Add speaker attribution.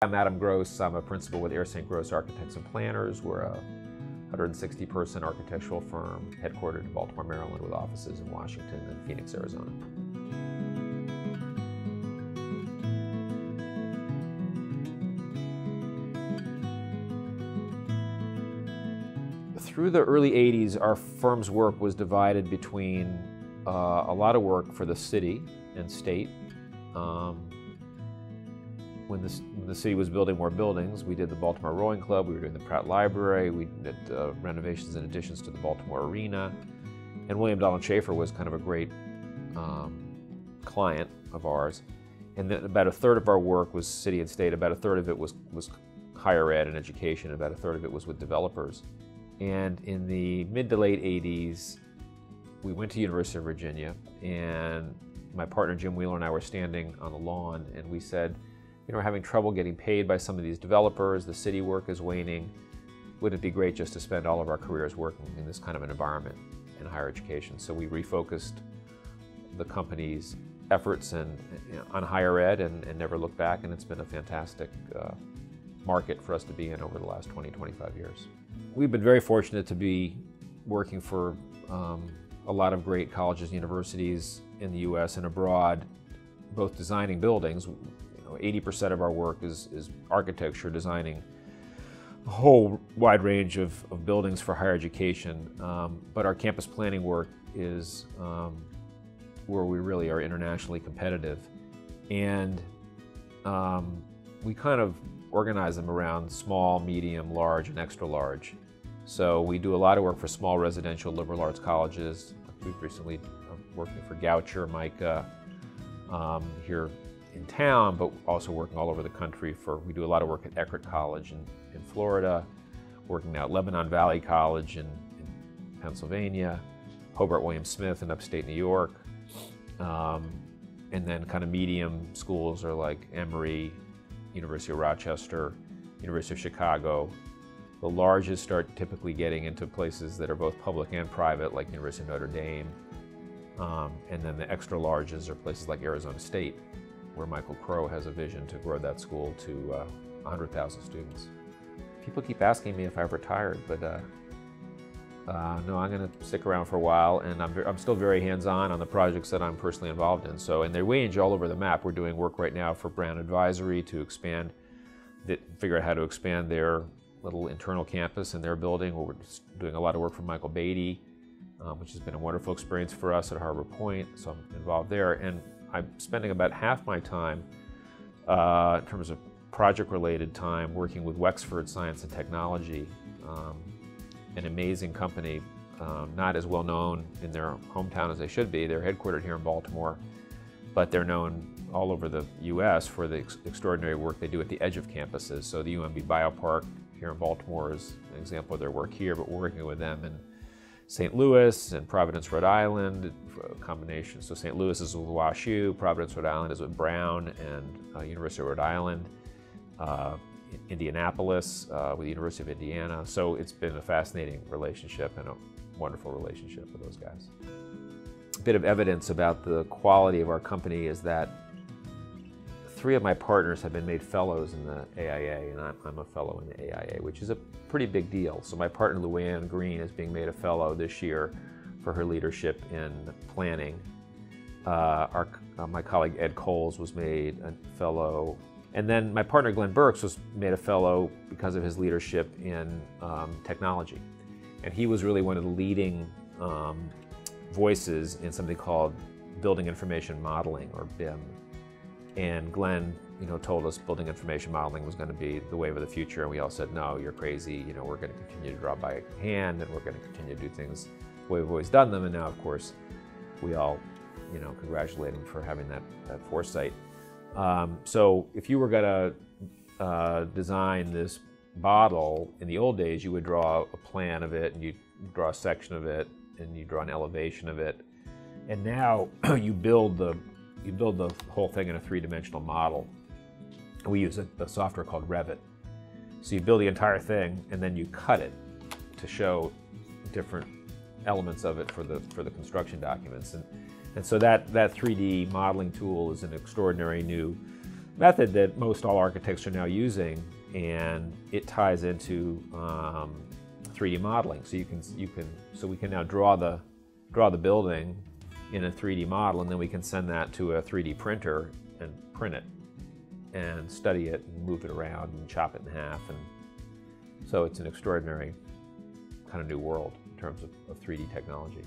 Speaker 1: I'm Adam Gross. I'm a principal with Ayers Gross Architects and Planners. We're a 160-person architectural firm headquartered in Baltimore, Maryland, with offices in Washington and Phoenix, Arizona. Through the early 80s, our firm's work was divided between a lot of work for the city and state. When the city was building more buildings, we did the Baltimore Rowing Club, we were doing the Pratt Library, we did renovations and additions to the Baltimore Arena, and William Donald Schaefer was kind of a great client of ours. And then about a third of our work was city and state, about a third of it was higher ed and education, about a third of it was with developers. And in the mid to late 80s, we went to University of Virginia, and my partner Jim Wheeler and I were standing on the lawn, and we said, you know, we're having trouble getting paid by some of these developers, the city work is waning. Wouldn't it be great just to spend all of our careers working in this kind of an environment in higher education? So we refocused the company's efforts on higher ed and never looked back, and it's been a fantastic market for us to be in over the last 20, 25 years. We've been very fortunate to be working for a lot of great colleges and universities in the US and abroad, both designing buildings. 80% of our work is architecture, designing a whole wide range of buildings for higher education. But our campus planning work is where we really are internationally competitive. And we kind of organize them around small, medium, large, and extra large. So we do a lot of work for small residential liberal arts colleges. We've recently working for Goucher, Micah, here in town, but also working all over the country. We do a lot of work at Eckerd College in Florida, working now at Lebanon Valley College in Pennsylvania, Hobart William Smith in upstate New York, and then kind of medium schools are like Emory, University of Rochester, University of Chicago. The largest start typically getting into places that are both public and private, like University of Notre Dame, and then the extra larges are places like Arizona State, where Michael Crow has a vision to grow that school to 100,000 students. People keep asking me if I've retired, but no, I'm going to stick around for a while, and I'm still very hands-on on the projects that I'm personally involved in. So, and they range all over the map. We're doing work right now for Brown Advisory to figure out how to expand their little internal campus in their building. We're doing a lot of work for Michael Beatty, which has been a wonderful experience for us at Harbor Point, so I'm involved there. And I'm spending about half my time in terms of project-related time working with Wexford Science and Technology, an amazing company, not as well known in their hometown as they should be. They're headquartered here in Baltimore, but they're known all over the US for the extraordinary work they do at the edge of campuses. So the UMB Biopark here in Baltimore is an example of their work here, but we're working with them in St. Louis and Providence, Rhode Island, a combination. So St. Louis is with WashU, Providence, Rhode Island is with Brown and University of Rhode Island, Indianapolis with the University of Indiana. So it's been a fascinating relationship and a wonderful relationship with those guys. A bit of evidence about the quality of our company is that 3 of my partners have been made fellows in the AIA, and I'm a fellow in the AIA, which is a pretty big deal. So my partner Luann Green is being made a fellow this year for her leadership in planning. My colleague Ed Coles was made a fellow, and then my partner Glenn Burks was made a fellow because of his leadership in technology. And he was really one of the leading voices in something called Building Information Modeling, or BIM. And Glenn, told us building information modeling was going to be the wave of the future, and we all said, no, you're crazy. We're going to continue to draw by hand, and we're going to continue to do things the way we've always done them. And now, of course, we all, congratulate him for having that foresight. So if you were going to design this bottle, in the old days, you would draw a plan of it, and you draw a section of it, and you draw an elevation of it. And now you build the whole thing in a 3-dimensional model. We use a software called Revit. So you build the entire thing, and then you cut it to show different elements of it for the construction documents. And so that 3D modeling tool is an extraordinary new method that most all architects are now using, and it ties into 3D modeling. So we can now draw the building in a 3D model, and then we can send that to a 3D printer and print it and study it and move it around and chop it in half. And so it's an extraordinary kind of new world in terms of 3D technology.